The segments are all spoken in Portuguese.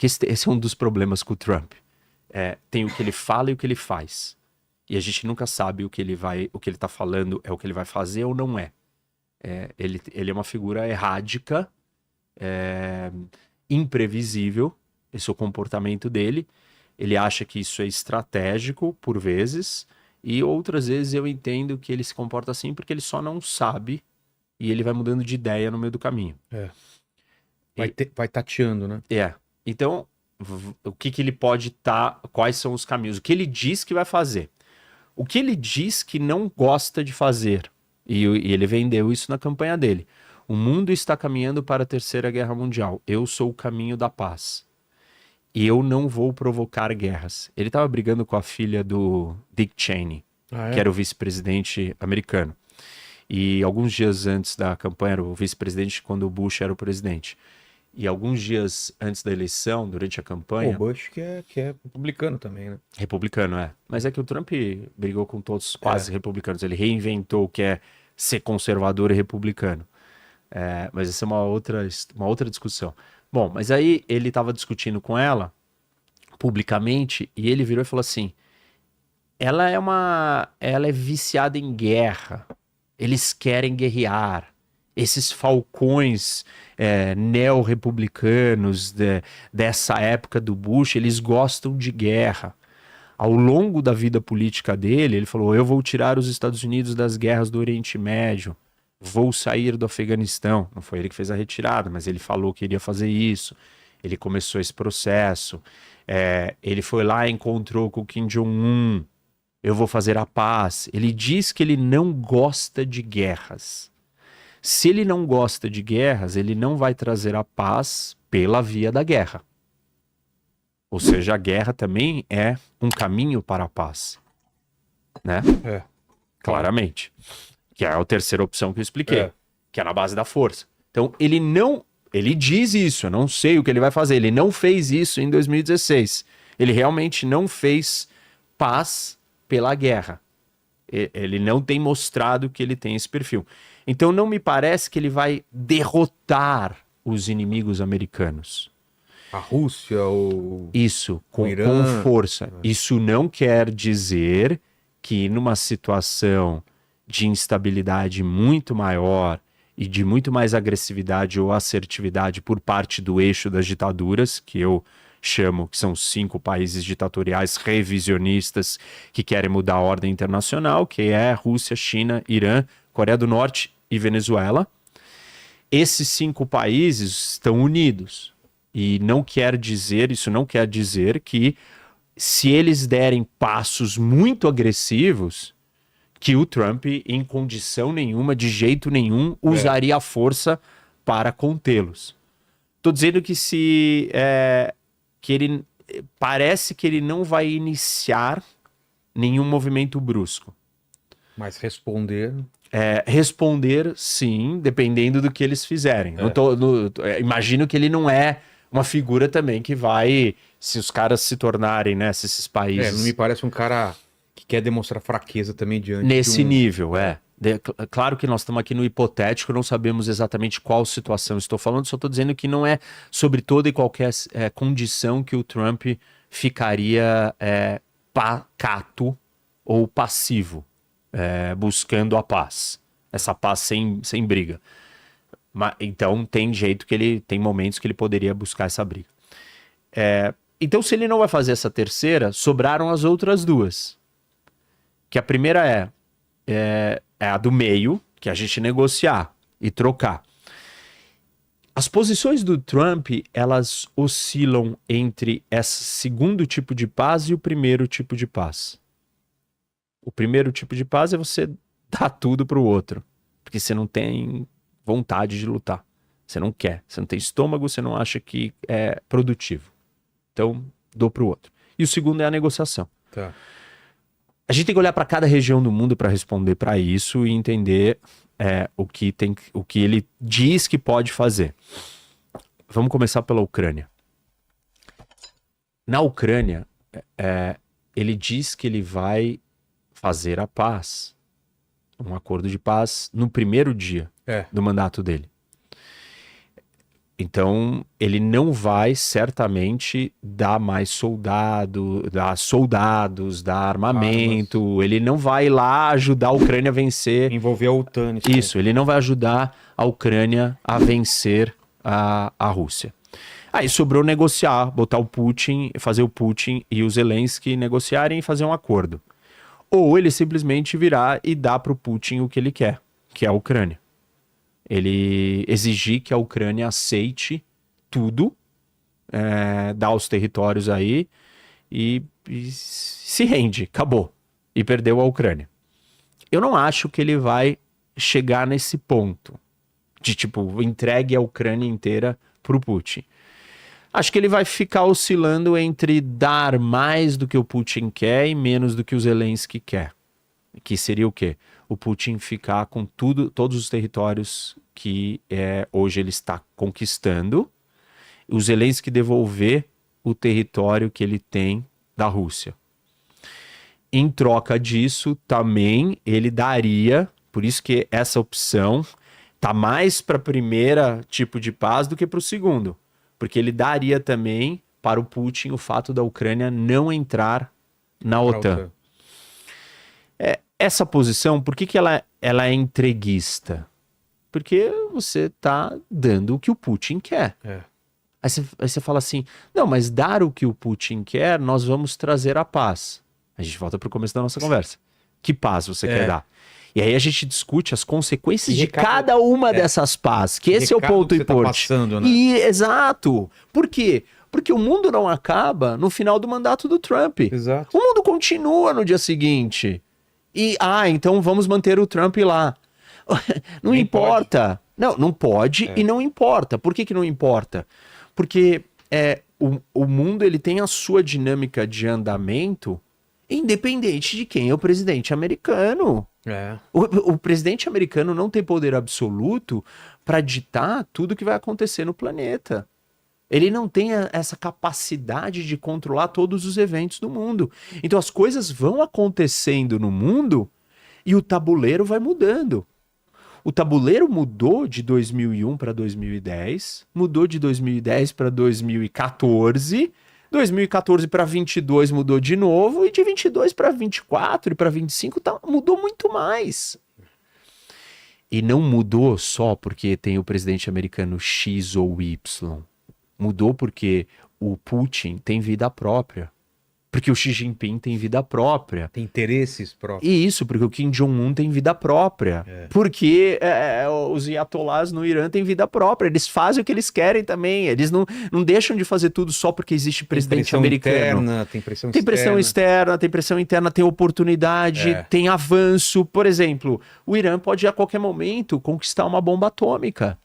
que esse é um dos problemas com o Trump. Tem o que ele fala e o que ele faz. E a gente nunca sabe o que ele tá falando é o que ele vai fazer ou não é. Ele é uma figura errática, imprevisível, esse é o comportamento dele. Ele acha que isso é estratégico, por vezes, e outras vezes eu entendo que ele se comporta assim porque ele só não sabe e ele vai mudando de ideia no meio do caminho. Vai tateando, né? Então, o que ele pode estar, quais são os caminhos, o que ele diz que vai fazer, o que ele diz que não gosta de fazer, e ele vendeu isso na campanha dele. O mundo está caminhando para a Terceira Guerra Mundial. Eu sou o caminho da paz. E eu não vou provocar guerras. Ele estava brigando com a filha do Dick Cheney, que era o vice-presidente americano. E alguns dias antes da campanha, era o vice-presidente quando o Bush era o presidente. E alguns dias antes da eleição, durante a campanha... O Bush que é republicano também, né? Republicano, Mas é que o Trump brigou com todos quase republicanos. Ele reinventou o que é ser conservador e republicano. Mas essa é uma outra discussão. Bom, mas aí ele estava discutindo com ela publicamente e ele virou e falou assim: ela é viciada em guerra. Eles querem guerrear. Esses falcões neo-republicanos dessa época do Bush, eles gostam de guerra. Ao longo da vida política dele, ele falou: eu vou tirar os Estados Unidos das guerras do Oriente Médio. Vou sair do Afeganistão. Não foi ele que fez a retirada, mas ele falou que iria fazer isso. Ele começou esse processo. Ele foi lá e encontrou com o Kim Jong-un. Eu vou fazer a paz. Ele diz que ele não gosta de guerras. Se ele não gosta de guerras, ele não vai trazer a paz pela via da guerra. Ou seja, a guerra também é um caminho para a paz. Né? Claramente. Que é a terceira opção que eu expliquei, que é na base da força. Então, ele diz isso, eu não sei o que ele vai fazer, ele não fez isso em 2016. Ele realmente não fez paz pela guerra. Ele não tem mostrado que ele tem esse perfil. Então, não me parece que ele vai derrotar os inimigos americanos. A Rússia ou... Isso, o Irã. Com força. Isso não quer dizer que numa situação de instabilidade muito maior e de muito mais agressividade ou assertividade por parte do eixo das ditaduras, que eu chamo que são 5 países ditatoriais revisionistas que querem mudar a ordem internacional, que é Rússia, China, Irã, Coreia do Norte e Venezuela. Esses 5 países estão unidos. E isso não quer dizer que se eles derem passos muito agressivos, que o Trump, em condição nenhuma, de jeito nenhum, usaria a força para contê-los. Estou dizendo que parece que ele não vai iniciar nenhum movimento brusco. Mas responder... Responder, sim, dependendo do que eles fizerem. Imagino que ele não é uma figura também que vai, se os caras se tornarem, né, se esses países... não me parece um cara... que quer demonstrar fraqueza também diante nesse nível, Claro que nós estamos aqui no hipotético, não sabemos exatamente qual situação estou falando, só estou dizendo que não é sobre toda e qualquer condição que o Trump ficaria pacato ou passivo, buscando a paz. Essa paz sem briga. Então tem momentos que ele poderia buscar essa briga. Então, se ele não vai fazer essa terceira, sobraram as outras duas. Que a primeira é a do meio, que é a gente negociar e trocar. As posições do Trump, elas oscilam entre esse segundo tipo de paz e o primeiro tipo de paz. O primeiro tipo de paz é você dar tudo pro outro, porque você não tem vontade de lutar. Você não quer, você não tem estômago, você não acha que é produtivo. Então, dou pro outro. E o segundo é a negociação. Tá. A gente tem que olhar para cada região do mundo para responder para isso e entender o que ele diz que pode fazer. Vamos começar pela Ucrânia. Na Ucrânia, ele diz que ele vai fazer a paz, um acordo de paz, no primeiro dia do mandato dele. Então, ele não vai certamente dar mais dar soldados, dar armamento, ele não vai lá ajudar a Ucrânia a vencer. Envolver a OTAN nisso. Isso, ele não vai ajudar a Ucrânia a vencer a Rússia. Aí sobrou negociar, botar o Putin, fazer o Putin e o Zelensky negociarem e fazer um acordo. Ou ele simplesmente virar e dar para o Putin o que ele quer, que é a Ucrânia. Ele exigir que a Ucrânia aceite tudo, dá os territórios aí e se rende, acabou. E perdeu a Ucrânia. Eu não acho que ele vai chegar nesse ponto de tipo, entregue a Ucrânia inteira pro Putin. Acho que ele vai ficar oscilando entre dar mais do que o Putin quer e menos do que o Zelensky quer. Que seria o quê? O Putin ficar com todos os territórios que hoje ele está conquistando, o Zelensky devolver o território que ele tem da Rússia. Em troca disso, também ele daria, por isso que essa opção tá mais para o primeiro tipo de paz do que para o segundo, porque ele daria também para o Putin o fato da Ucrânia não entrar na OTAN. Essa posição, por que ela é entreguista? Porque você está dando o que o Putin quer. Aí você fala assim, não, mas dar o que o Putin quer, nós vamos trazer a paz. A gente volta para o começo da nossa conversa. Que paz você quer dar? E aí a gente discute as consequências de cada uma dessas paz, que esse é o ponto importante. Tá passando, né? Exato. Por quê? Porque o mundo não acaba no final do mandato do Trump. Exato. O mundo continua no dia seguinte. E, então vamos manter o Trump lá. Não Nem importa. Não pode e não importa. Por que não importa? Porque o mundo ele tem a sua dinâmica de andamento independente de quem é o presidente americano. O presidente americano não tem poder absoluto para ditar tudo que vai acontecer no planeta. Ele não tem essa capacidade de controlar todos os eventos do mundo. Então as coisas vão acontecendo no mundo e o tabuleiro vai mudando. O tabuleiro mudou de 2001 para 2010, mudou de 2010 para 2014, 2014 para 22 mudou de novo, e de 22 para 24 e para 25 mudou muito mais. E não mudou só porque tem o presidente americano X ou Y. Mudou porque o Putin tem vida própria. Porque o Xi Jinping tem vida própria. Tem interesses próprios. E isso, porque o Kim Jong-un tem vida própria. Porque os ayatollahs no Irã têm vida própria. Eles fazem o que eles querem também. Eles não deixam de fazer tudo só porque existe presidente americano. Tem pressão externa, tem pressão interna, tem oportunidade, tem avanço. Por exemplo, o Irã pode a qualquer momento conquistar uma bomba atômica.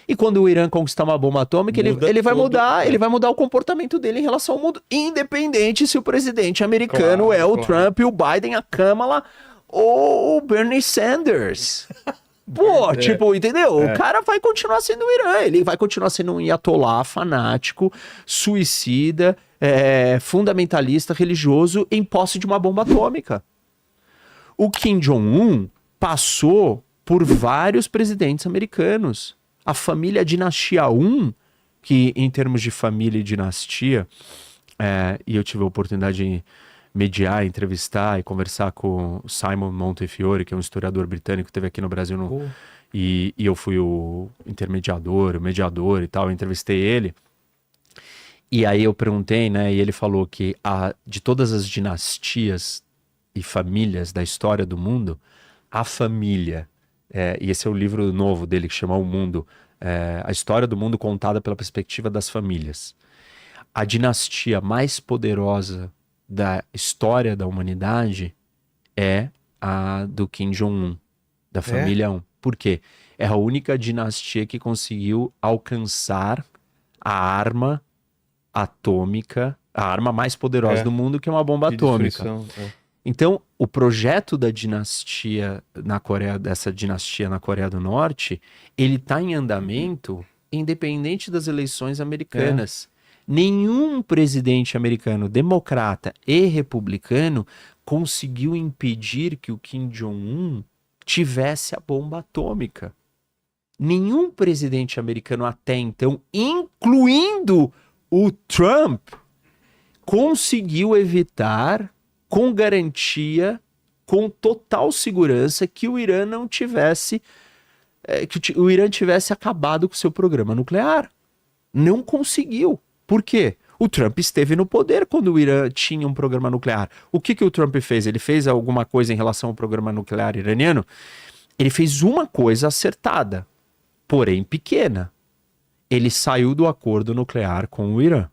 E quando o Irã conquistar uma bomba atômica, ele vai mudar, ele vai mudar o comportamento dele em relação ao mundo, independente se o presidente americano é o Trump, o Biden, a Kamala ou o Bernie Sanders. Pô, entendeu? O cara vai continuar sendo o Irã, ele vai continuar sendo um ayatollah fanático, suicida, fundamentalista, religioso, em posse de uma bomba atômica. O Kim Jong-un passou por vários presidentes americanos. A família Dinastia 1, que em termos de família e dinastia, e eu tive a oportunidade de mediar, entrevistar e conversar com o Simon Montefiore, que é um historiador britânico que esteve aqui no Brasil, e eu fui o intermediador, o mediador e tal, eu entrevistei ele. E aí eu perguntei, né, e ele falou que de todas as dinastias e famílias da história do mundo, a família... e esse é o livro novo dele que chama O Mundo, a história do mundo contada pela perspectiva das famílias. A dinastia mais poderosa da história da humanidade é a do Kim Jong-un, da família 1. Por quê? É a única dinastia que conseguiu alcançar a arma atômica, a arma mais poderosa do mundo, que é uma bomba atômica. Então, o projeto da dinastia na Coreia, dessa dinastia na Coreia do Norte, ele está em andamento independente das eleições americanas. Nenhum presidente americano, democrata e republicano, conseguiu impedir que o Kim Jong-un tivesse a bomba atômica. nenhum presidente americano até então, incluindo o Trump, conseguiu evitar com garantia, com total segurança, que o Irã não tivesse, o Irã tivesse acabado com seu programa nuclear. Não conseguiu. Por quê? O Trump esteve no poder quando o Irã tinha um programa nuclear. O que o Trump fez? Ele fez alguma coisa em relação ao programa nuclear iraniano? Ele fez uma coisa acertada, porém pequena. Ele saiu do acordo nuclear com o Irã.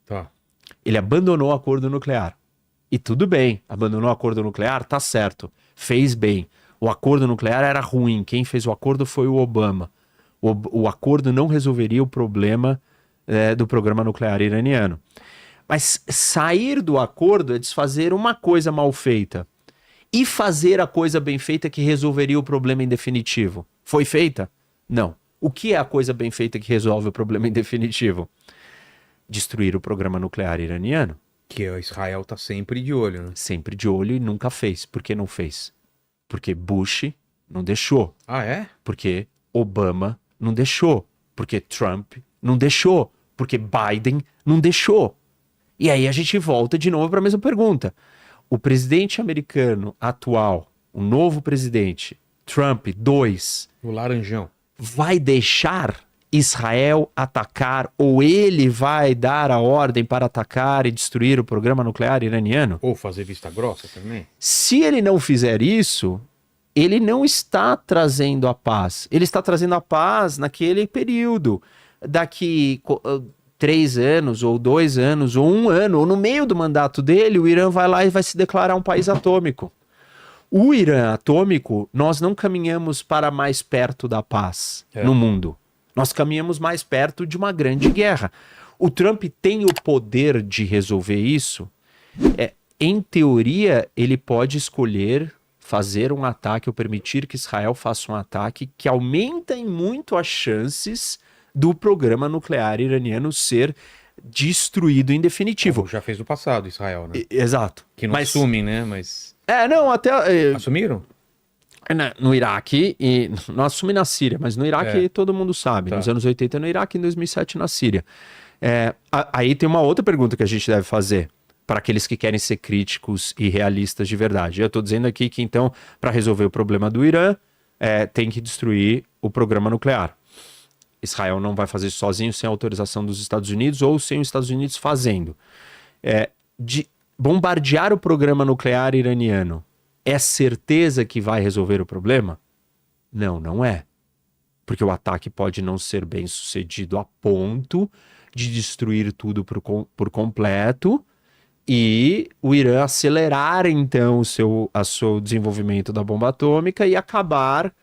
Tá. Ele abandonou o acordo nuclear. E tudo bem, abandonou o acordo nuclear, tá certo, fez bem. O acordo nuclear era ruim, quem fez o acordo foi o Obama. O acordo não resolveria o problema do programa nuclear iraniano. Mas sair do acordo é desfazer uma coisa mal feita e fazer a coisa bem feita que resolveria o problema em definitivo. Foi feita? Não. O que é a coisa bem feita que resolve o problema em definitivo? Destruir o programa nuclear iraniano. Que o Israel tá sempre de olho, né? Sempre de olho e nunca fez. Por que não fez? Porque Bush não deixou. Ah, é? Porque Obama não deixou. Porque Trump não deixou. Porque Biden não deixou. E aí a gente volta de novo para a mesma pergunta. O presidente americano atual, o novo presidente, Trump 2, O laranjão. vai deixar Israel atacar, ou ele vai dar a ordem para atacar e destruir o programa nuclear iraniano? Ou fazer vista grossa também? Se ele não fizer isso, ele não está trazendo a paz. Ele está trazendo a paz naquele período. Daqui 3 anos, ou 2 anos, ou 1 ano, ou no meio do mandato dele, o Irã vai lá e vai se declarar um país atômico. O Irã atômico, nós não caminhamos para mais perto da paz no mundo. Nós caminhamos mais perto de uma grande guerra. O Trump tem o poder de resolver isso. Em teoria, ele pode escolher fazer um ataque ou permitir que Israel faça um ataque que aumenta em muito as chances do programa nuclear iraniano ser destruído em definitivo. Como já fez no passado, Israel, né? Exato. Que não assumem, né? Mas Não, até... assumiram? No Iraque, e não assume na Síria, mas no Iraque todo mundo sabe. Tá. Nos anos 80 no Iraque e em 2007 na Síria. Aí tem uma outra pergunta que a gente deve fazer para aqueles que querem ser críticos e realistas de verdade. Eu estou dizendo aqui que, então, para resolver o problema do Irã, tem que destruir o programa nuclear. Israel não vai fazer isso sozinho, sem autorização dos Estados Unidos ou sem os Estados Unidos fazendo. De bombardear o programa nuclear iraniano é certeza que vai resolver o problema? Não, não é. Porque o ataque pode não ser bem sucedido a ponto de destruir tudo por completo e o Irã acelerar, então, o seu desenvolvimento da bomba atômica e acabar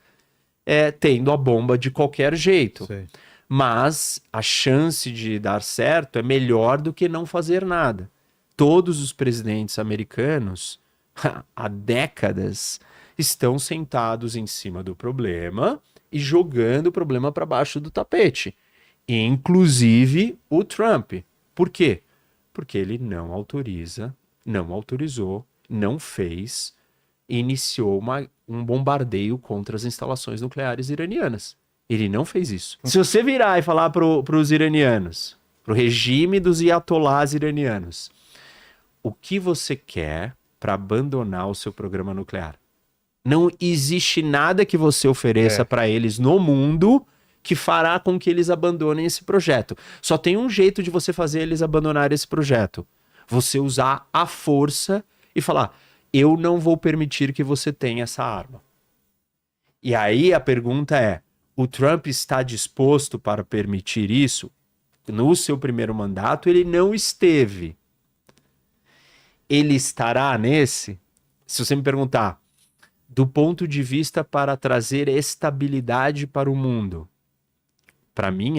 tendo a bomba de qualquer jeito. Sei. Mas a chance de dar certo é melhor do que não fazer nada. Todos os presidentes americanos, há décadas, estão sentados em cima do problema e jogando o problema para baixo do tapete. Inclusive o Trump. Por quê? Porque ele não autorizou, não fez, iniciou um bombardeio contra as instalações nucleares iranianas. Ele não fez isso. Se você virar e falar para os iranianos, para o regime dos iatolás iranianos, o que você quer para abandonar o seu programa nuclear? Não existe nada que você ofereça para eles no mundo que fará com que eles abandonem esse projeto. Só tem um jeito de você fazer eles abandonarem esse projeto. Você usar a força e falar: eu não vou permitir que você tenha essa arma. E aí a pergunta é: o Trump está disposto para permitir isso? No seu primeiro mandato ele não esteve. Ele estará nesse? Se você me perguntar, do ponto de vista para trazer estabilidade para o mundo, para mim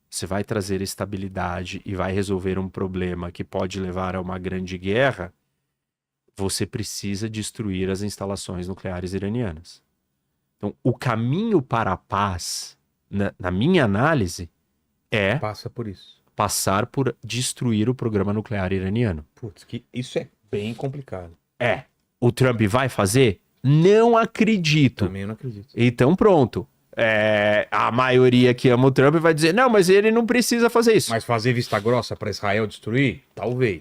você vai trazer estabilidade e vai resolver um problema que pode levar a uma grande guerra, você precisa destruir as instalações nucleares iranianas. Então, o caminho para a paz, na minha análise, Passa por isso. passar por destruir o programa nuclear iraniano. Putz, que isso é bem complicado. O Trump vai fazer? Não acredito. Também eu não acredito. Então pronto. A maioria que ama o Trump vai dizer, não, mas ele não precisa fazer isso. Mas fazer vista grossa pra Israel destruir? Talvez.